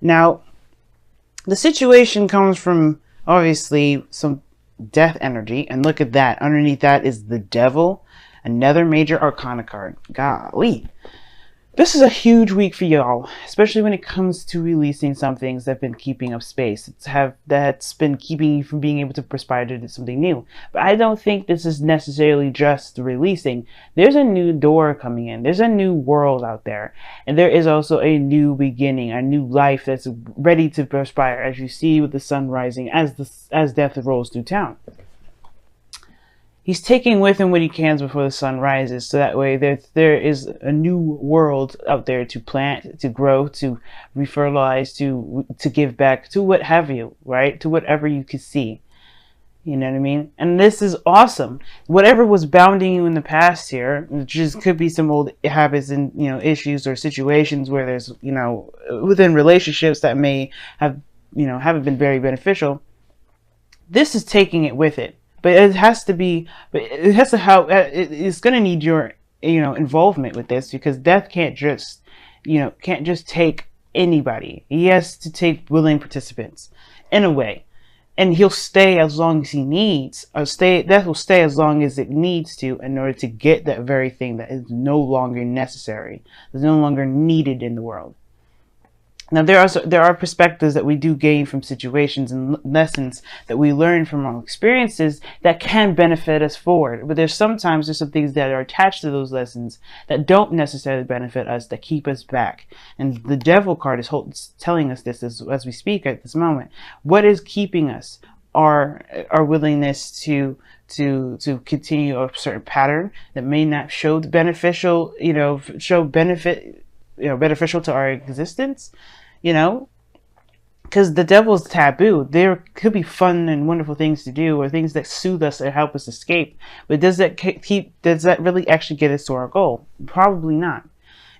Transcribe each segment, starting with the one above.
Now, the situation comes from obviously some death energy, and look at that. Underneath that is the devil, another major arcana card. Golly. This is a huge week for y'all, especially when it comes to releasing some things that have been keeping up space. That's been keeping you from being able to perspire to do something new. But I don't think this is necessarily just releasing. There's a new door coming in. There's a new world out there. And there is also a new beginning, a new life that's ready to perspire, as you see with the sun rising as death rolls through town. He's taking with him what he can before the sun rises, so that way there is a new world out there to plant, to grow, to refertilize, to give back, to what have you, right? To whatever you could see. You know what I mean? And this is awesome. Whatever was bounding you in the past here, which just could be some old habits and issues or situations where there's within relationships that may have haven't been very beneficial. This is taking it with it. But it has to be, it's going to need your, involvement with this, because death can't just take anybody. He has to take willing participants in a way, and he'll stay as long as he needs, death will stay as long as it needs to in order to get that very thing that is no longer necessary, is no longer needed in the world. Now, there are perspectives that we do gain from situations and lessons that we learn from our experiences that can benefit us forward. But there's some things that are attached to those lessons that don't necessarily benefit us, that keep us back. And the Devil card is telling us this as we speak at this moment. What is keeping us? Our willingness to continue a certain pattern that may not show the beneficial, beneficial to our existence, because the devil's taboo. There could be fun and wonderful things to do, or things that soothe us or help us escape. But does that really actually get us to our goal? Probably not.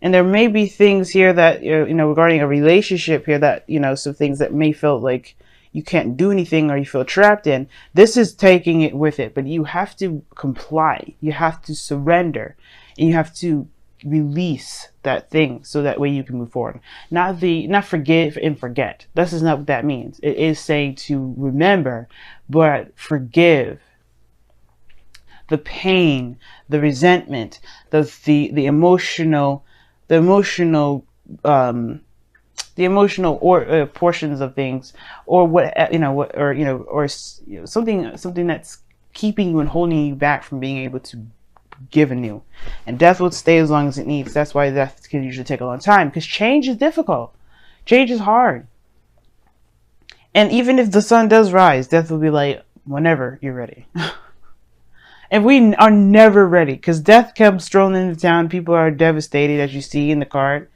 And there may be things here that, regarding a relationship here that, some things that may feel like you can't do anything or you feel trapped in. This is taking it with it, but you have to comply. You have to surrender, and you have to release that thing so that way you can move forward. Not forgive and forget. This is not what that means. It is saying to remember, but forgive. The pain, the resentment, the emotional portions of things, or something that's keeping you and holding you back from being able to give anew. And death will stay as long as it needs. That's why death can usually take a long time, because change is difficult. Change is hard. And even if the sun does rise, death will be like, whenever you're ready. And we are never ready, because death comes strolling into town. People are devastated, as you see in the card.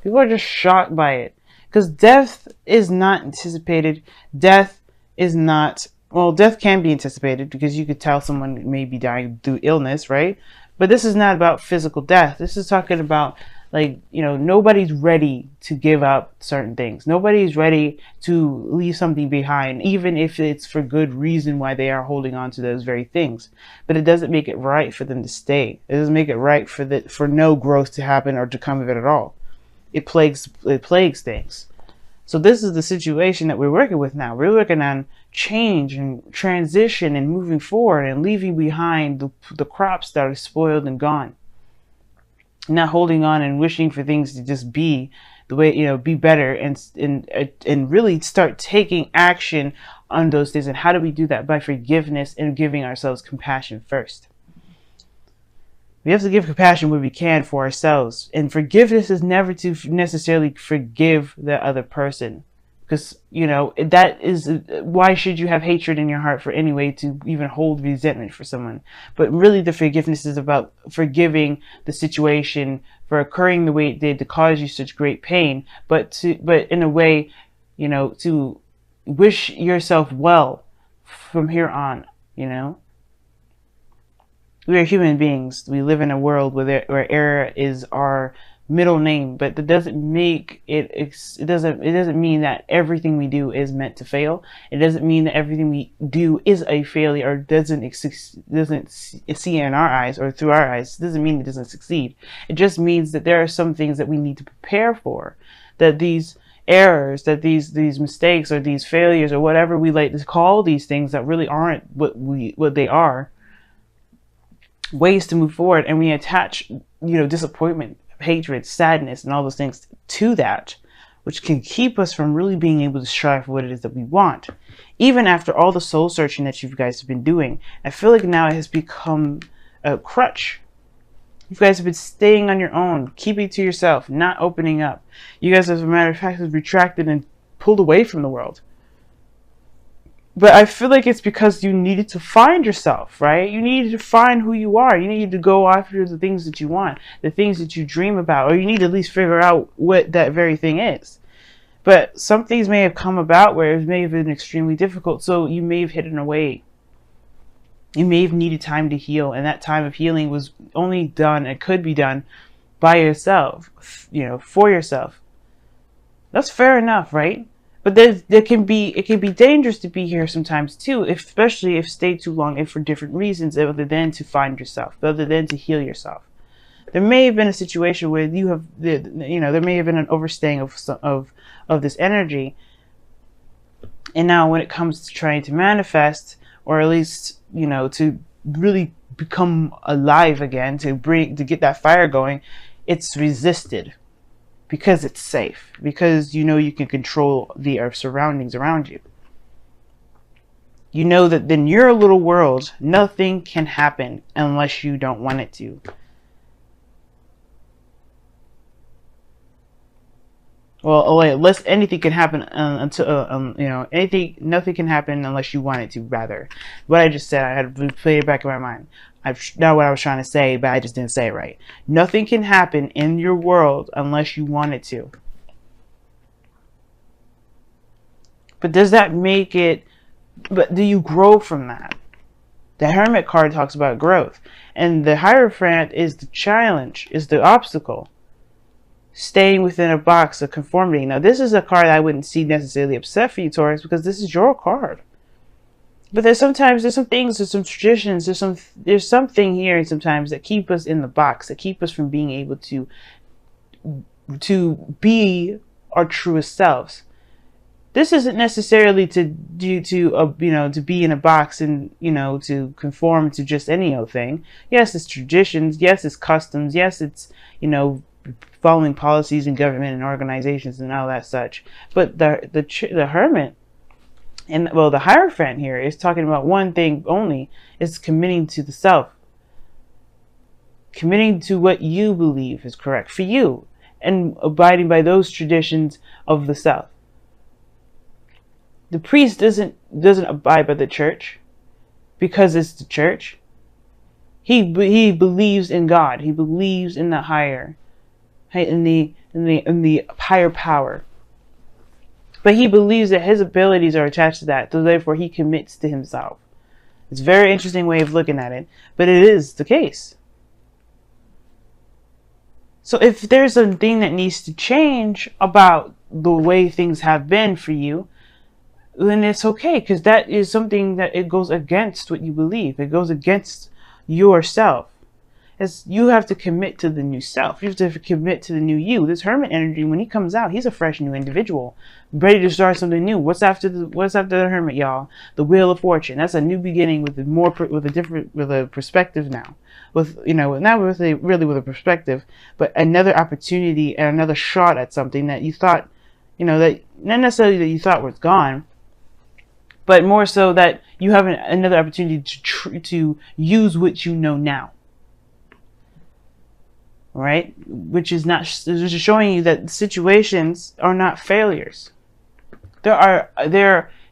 People are just shocked by it, because death is not anticipated. Death can be anticipated, because you could tell someone may be dying through illness, right? But this is not about physical death. This is talking about, nobody's ready to give up certain things. Nobody's ready to leave something behind, even if it's for good reason why they are holding on to those very things. But it doesn't make it right for them to stay. It doesn't make it right for no growth to happen or to come of it at all. It plagues things. So this is the situation that we're working with now. We're working on change and transition and moving forward and leaving behind the crops that are spoiled and gone. Not holding on and wishing for things to just be the way, be better, and really start taking action on those things. And how do we do that? By forgiveness and giving ourselves compassion first. We have to give compassion where we can for ourselves. And forgiveness is never to necessarily forgive the other person. Because, that is, why should you have hatred in your heart for any way to even hold resentment for someone? But really the forgiveness is about forgiving the situation for occurring the way it did to cause you such great pain. But in a way, to wish yourself well from here on, We are human beings. We live in a world where error is our middle name, but that doesn't make it doesn't mean that everything we do is meant to fail. It doesn't mean that everything we do is a failure or doesn't see in our eyes or through our eyes. It doesn't mean it doesn't succeed. It just means that there are some things that we need to prepare for, that these errors, that these mistakes or these failures or whatever we like to call these things that really aren't what they are, ways to move forward, and we attach, disappointment, hatred, sadness, and all those things to that, which can keep us from really being able to strive for what it is that we want. Even after all the soul searching that you guys have been doing, I feel like now it has become a crutch. You guys have been staying on your own, keeping to yourself, not opening up. You guys, as a matter of fact, have retracted and pulled away from the world. But I feel like it's because you needed to find yourself, right? You needed to find who you are. You needed to go after the things that you want, the things that you dream about, or you need to at least figure out what that very thing is. But some things may have come about where it may have been extremely difficult, so you may have hidden away. You may have needed time to heal, and that time of healing was only done, and could be done by yourself, for yourself. That's fair enough, right? But it can be dangerous to be here sometimes too, especially if stayed too long and for different reasons other than to find yourself, other than to heal yourself. There may have been a situation where there may have been an overstaying of this energy, and now when it comes to trying to manifest, or at least to really become alive again, to get that fire going, it's resisted. Because it's safe. Because you can control the surroundings around you. You know that in your little world, nothing can happen unless you don't want it to. Well, unless anything can happen nothing can happen unless you want it to. Rather, what I just said, I had to play it back in my mind. I've not what I was trying to say, but I just didn't say it right. Nothing can happen in your world unless you want it to. But does that make it? But do you grow from that? The Hermit card talks about growth, and the Hierophant is the challenge, is the obstacle. Staying within a box of conformity. Now, this is a card I wouldn't see necessarily upset for you, Taurus, because this is your card. But there's some things, there's some traditions, there's something here sometimes that keep us in the box, that keep us from being able to be our truest selves. This isn't necessarily to be in a box and to conform to just any old thing. Yes, it's traditions. Yes, it's customs. Yes, it's following policies and government and organizations and all that such. But the Hermit. And the Hierophant here is talking about one thing only, is committing to the self. Committing to what you believe is correct for you, and abiding by those traditions of the self. The priest doesn't abide by the church because it's the church. He believes in God. He believes in the higher, in the higher power. But he believes that his abilities are attached to that, so therefore he commits to himself. It's a very interesting way of looking at it, but it is the case. So if there's something that needs to change about the way things have been for you, then it's okay, because that is something that it goes against what you believe. It goes against yourself. As you have to commit to the new self. You have to commit to the new you. This Hermit energy, when he comes out, he's a fresh new individual, ready to start something new. What's after the Hermit, y'all? The Wheel of Fortune. That's a new beginning with a perspective now. With not really with a perspective, but another opportunity and another shot at something that you thought, that not necessarily that you thought was gone, but more so that you have another opportunity to use what you know now. Right? Which is showing you that situations are not failures.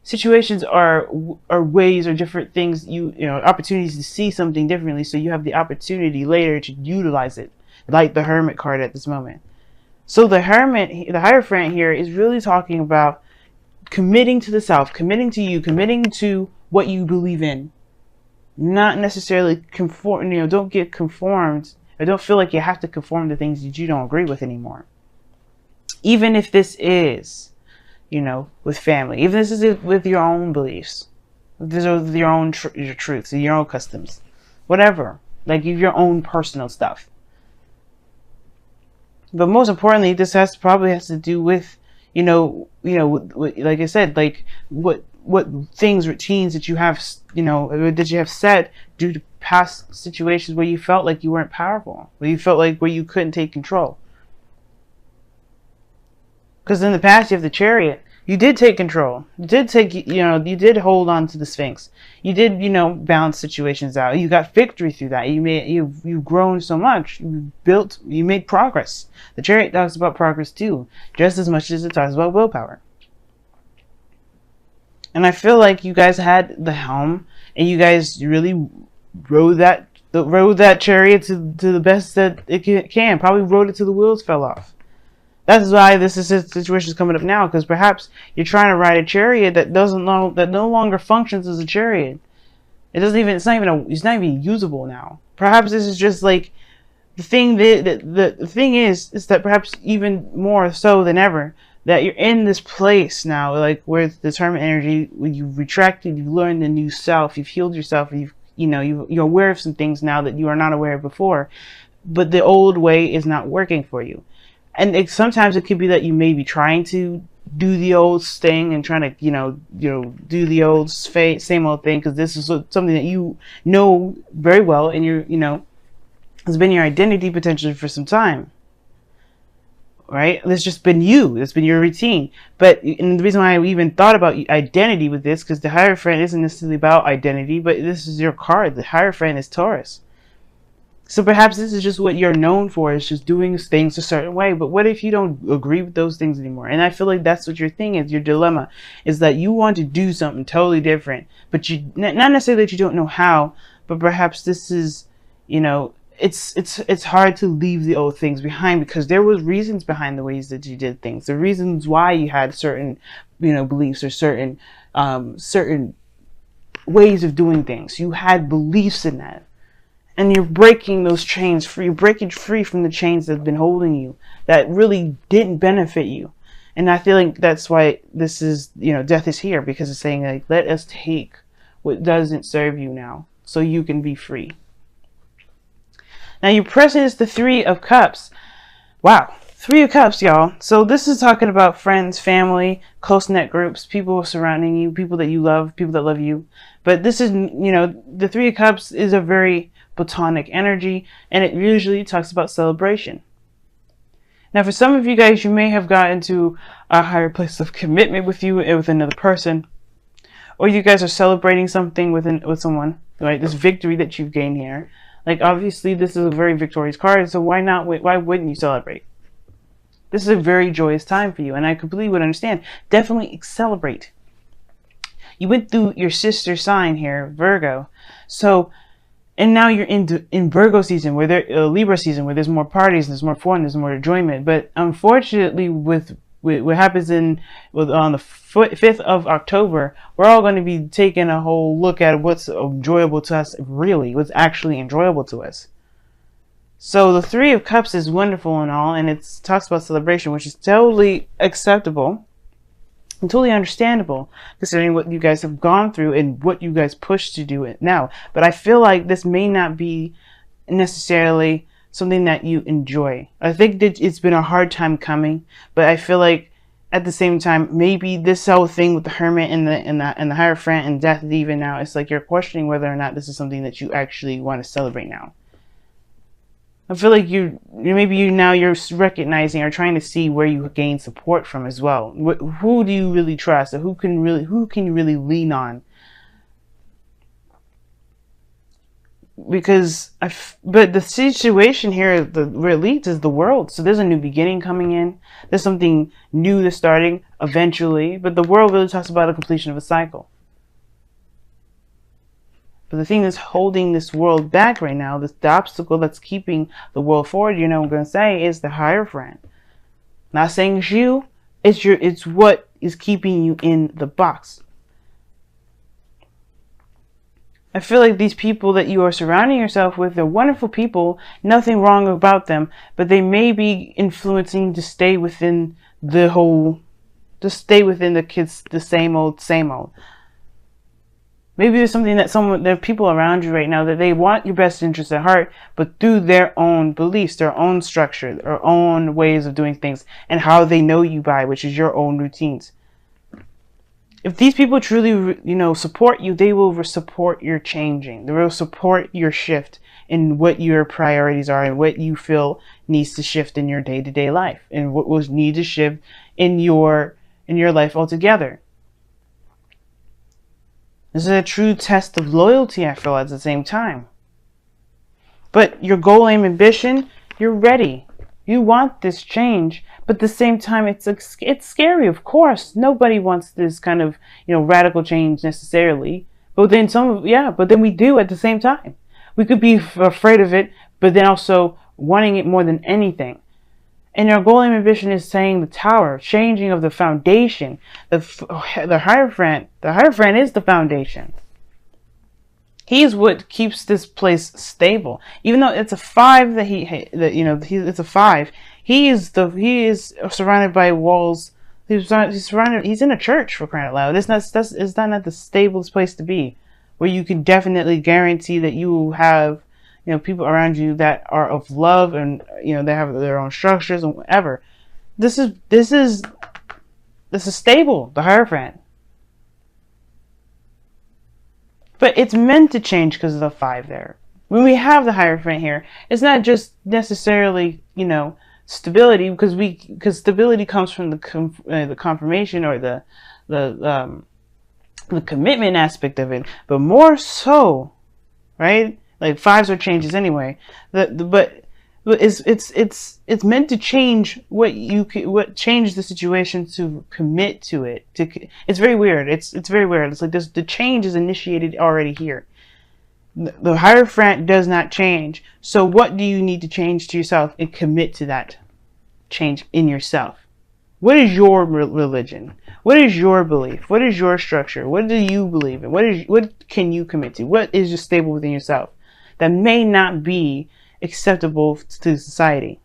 Situations are ways or different things, opportunities to see something differently, so you have the opportunity later to utilize it, like the Hermit card at this moment. So the Hierophant here is really talking about committing to the self, committing to you, committing to what you believe in. Not necessarily conform, don't get conformed. I don't feel like you have to conform to things that you don't agree with anymore. Even if this is, with family. Even if this is with your own beliefs. If this is with your own your truths, your own customs. Whatever. Like your own personal stuff. But most importantly, this probably has to do with, Like I said, like what things, routines that you have, that you have set due to past situations where you felt like you weren't powerful, where you felt like where you couldn't take control. Because in the past, you have the Chariot. You did take control. You did take, you did hold on to the Sphinx. You did, balance situations out. You got victory through that. You've grown so much. You made progress. The Chariot talks about progress too, just as much as it talks about willpower. And I feel like you guys had the helm, and you guys really rode that chariot to the best that it can. Probably rode it till the wheels fell off. That's why this situation is coming up now, because perhaps you're trying to ride a chariot that no longer functions as a chariot. It's not even usable now. Perhaps this is just like the thing. The thing is that perhaps even more so than ever, that you're in this place now, like where the Hermit energy, when you've retracted, you've learned a new self, you've healed yourself, you're aware of some things now that you are not aware of before, but the old way is not working for you. And sometimes it could be that you may be trying to do the old thing and trying to, do the old same old thing, because this is something that you know very well, and has been your identity potentially for some time. Right? It's just been you. It's been your routine. And the reason why I even thought about identity with this, because the Hierophant isn't necessarily about identity, but this is your card. The Hierophant is Taurus. So perhaps this is just what you're known for, is just doing things a certain way. But what if you don't agree with those things anymore? And I feel like that's what your thing is. Your dilemma is that you want to do something totally different, but not necessarily that you don't know how, but perhaps this is, it's hard to leave the old things behind, because there was reasons behind the ways that you did things. The reasons why you had certain, beliefs, or certain ways of doing things. You had beliefs in that. And you're breaking those chains free. You're breaking free from the chains that have been holding you, that really didn't benefit you. And I feel like that's why this is, death is here, because it's saying, like, let us take what doesn't serve you now, so you can be free. Now your present is the Three of Cups. Wow. Three of Cups, y'all. So this is talking about friends, family, close-knit groups, people surrounding you, people that you love, people that love you. But this is, the Three of Cups is a very platonic energy, and it usually talks about celebration. Now, for some of you guys, you may have gotten to a higher place of commitment with another person, or you guys are celebrating something with someone, right? This victory that you've gained here. Like, obviously, this is a very victorious card, so why wouldn't you celebrate? This is a very joyous time for you, and I completely would understand. Definitely celebrate. You went through your sister sign here, Virgo. So, and now you're in Virgo season, Libra season, where there's more parties, there's more fun, there's more enjoyment. But unfortunately, with what happens on the 5th of October, we're all going to be taking a whole look at what's enjoyable to us, really, what's actually enjoyable to us. So the Three of Cups is wonderful and all, and it talks about celebration, which is totally acceptable and totally understandable, considering what you guys have gone through and what you guys push to do it now. But I feel like this may not be necessarily something that you enjoy. I think that it's been a hard time coming, but I feel like at the same time, maybe this whole thing with the Hermit and the Hierophant and death even now, it's like you're questioning whether or not this is something that you actually want to celebrate now. I feel like you're recognizing or trying to see where you gain support from as well. Who do you really trust, or who can you really lean on? But the situation here, where it leads, is the world. So there's a new beginning coming in. There's something new that's starting eventually. But the world really talks about a completion of a cycle. But the thing that's holding this world back right now, the obstacle that's keeping the world forward, I'm going to say, is the Hierophant. Not saying it's you, it's what is keeping you in the box. I feel like these people that you are surrounding yourself with, they're wonderful people, nothing wrong about them, but they may be influencing to stay within the kids, the same old. Maybe there's something that there are people around you right now that they want your best interest at heart, but through their own beliefs, their own structure, their own ways of doing things, and how they know you by, which is your own routines. If these people truly, support you, they will support your changing. They will support your shift in what your priorities are and what you feel needs to shift in your day-to-day life, and what will need to shift in your life altogether. This is a true test of loyalty, I feel, at the same time. But your goal, aim, ambition, you're ready. You want this change, but at the same time, it's scary, of course. Nobody wants this kind of, radical change necessarily. But then but then we do at the same time. We could be afraid of it, but then also wanting it more than anything. And your goal and ambition is saying the tower, changing of the foundation. The Hierophant is the foundation. He is what keeps this place stable. Even though it's a 5 it's a 5. He is surrounded by walls. He's surrounded. He's in a church, for crying out loud. It's not the stablest place to be, where you can definitely guarantee that you will have people around you that are of love, and they have their own structures and whatever. This is stable, the Hierophant. But it's meant to change because of the 5 there. When we have the Hierophant here, it's not just necessarily stability, because stability comes from the confirmation or the commitment aspect of it, but more so, right? Like 5s are changes anyway. But it's meant to change what change the situation to commit to it. It's very weird. It's very weird. It's like the change is initiated already here. The Hierophant does not change. So what do you need to change to yourself and commit to that change in yourself? What is your religion? What is your belief? What is your structure? What do you believe in? What can you commit to? What is just stable within yourself that may not be acceptable to society,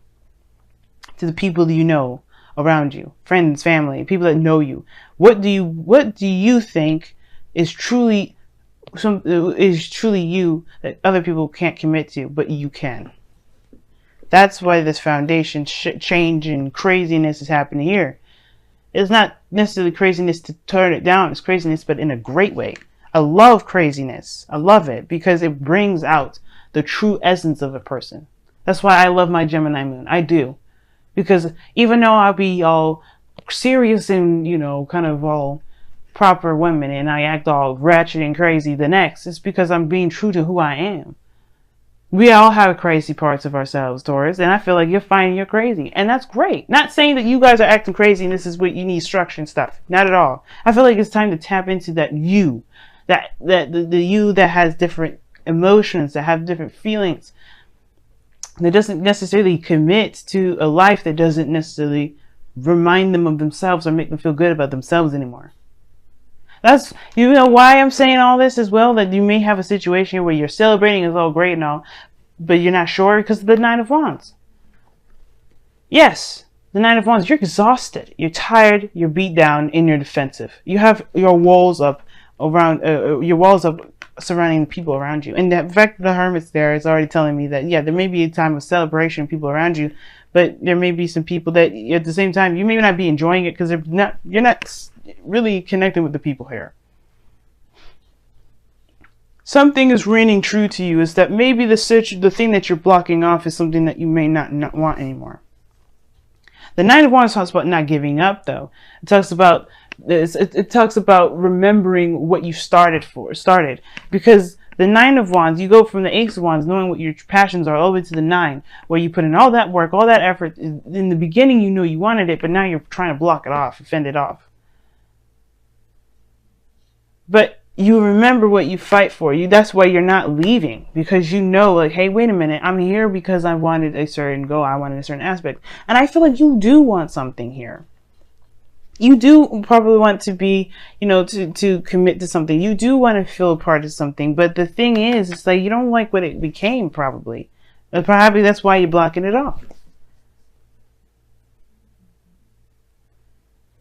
to the people that you know around you, friends, family, people that know you? What do you think is truly you that other people can't commit to, but you can? That's why this foundation change and craziness is happening here. It's not necessarily craziness to turn it down. It's craziness, but in a great way. I love craziness. I love it because it brings out the true essence of a person. That's why I love my Gemini moon. I do. Because even though I'll be all serious and, kind of all proper women, and I act all ratchet and crazy the next, it's because I'm being true to who I am. We all have crazy parts of ourselves, Taurus, and I feel like you're finding you're crazy, and that's great. Not saying that you guys are acting crazy and this is what you need structure and stuff. Not at all. I feel like it's time to tap into that you, the you that has different emotions, that have different feelings, that doesn't necessarily commit to a life that doesn't necessarily remind them of themselves or make them feel good about themselves anymore. That's, why I'm saying all this as well, that you may have a situation where you're celebrating is all great and all, but you're not sure because of the 9 of Wands. Yes, the 9 of Wands, you're exhausted, you're tired, you're beat down, and you're defensive. You have your walls up surrounding the people around you. And the fact that the Hermit's there is already telling me that, yeah, there may be a time of celebration, people around you, but there may be some people that at the same time, you may not be enjoying it because you're not really connecting with the people here. Something is ringing true to you is that maybe the thing that you're blocking off is something that you may not want anymore. The 9 of Wands talks about not giving up, though. It talks about it talks about remembering what you started. Because the 9 of Wands, you go from the Ace of Wands, knowing what your passions are, all the way to the 9, where you put in all that work, all that effort. In the beginning, you know you wanted it, but now you're trying to block it off, fend it off. But you remember what you fight for. That's why you're not leaving, because you know, like, hey, wait a minute, I'm here because I wanted a certain goal, I wanted a certain aspect. And I feel like you do want something here. You do probably want to be, to commit to something. You do want to feel a part of something. But the thing is, it's like you don't like what it became, probably. But probably that's why you're blocking it off.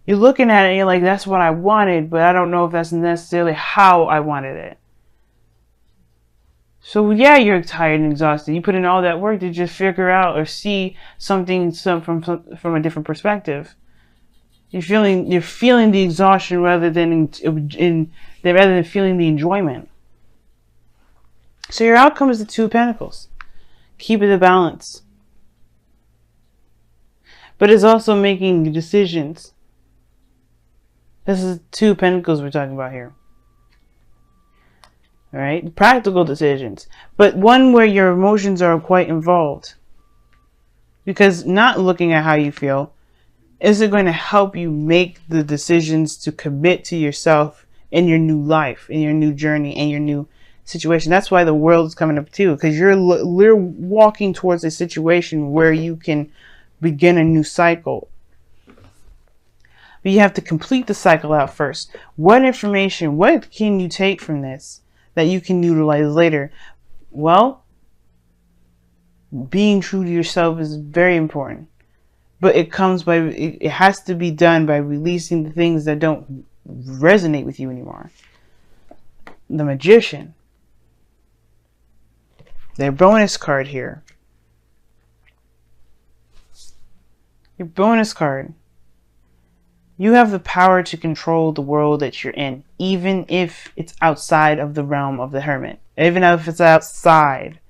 You're looking at it and you're like, that's what I wanted, but I don't know if that's necessarily how I wanted it. So yeah, you're tired and exhausted. You put in all that work to just figure out or see something from a different perspective. You're feeling the exhaustion rather than rather than feeling the enjoyment. So your outcome is the Two of Pentacles. Keep it a balance. But it's also making decisions. This is Two of Pentacles we're talking about here. All right, practical decisions, but one where your emotions are quite involved. Because not looking at how you feel isn't going to help you make the decisions to commit to yourself in your new life, in your new journey, in your new situation. That's why the world is coming up too, because you're walking towards a situation where you can begin a new cycle. But you have to complete the cycle out first. What information, what can you take from this that you can utilize later? Well, being true to yourself is very important. But it has to be done by releasing the things that don't resonate with you anymore. The Magician. Their bonus card here. Your bonus card. You have the power to control the world that you're in, even if it's outside of the realm of the Hermit. Even if it's outside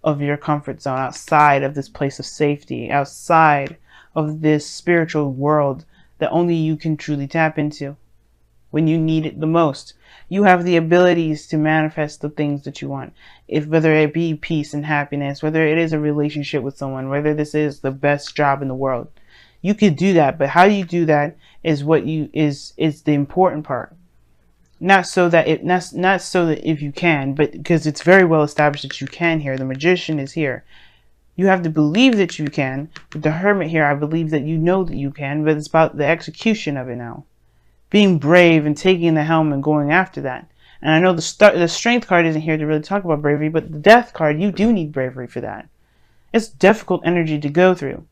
of your comfort zone, outside of this place of safety, outside of this spiritual world that only you can truly tap into when you need it the most. You have the abilities to manifest the things that you want. Whether it be peace and happiness, whether it is a relationship with someone, whether this is the best job in the world. You could do that, but how you do that is is the important part. Not so that if you can, but because it's very well established that you can here. The Magician is here. You have to believe that you can. With the Hermit here, I believe that you know that you can, but it's about the execution of it now. Being brave and taking the helm and going after that. And I know the Strength card isn't here to really talk about bravery, but the Death card, you do need bravery for that. It's difficult energy to go through.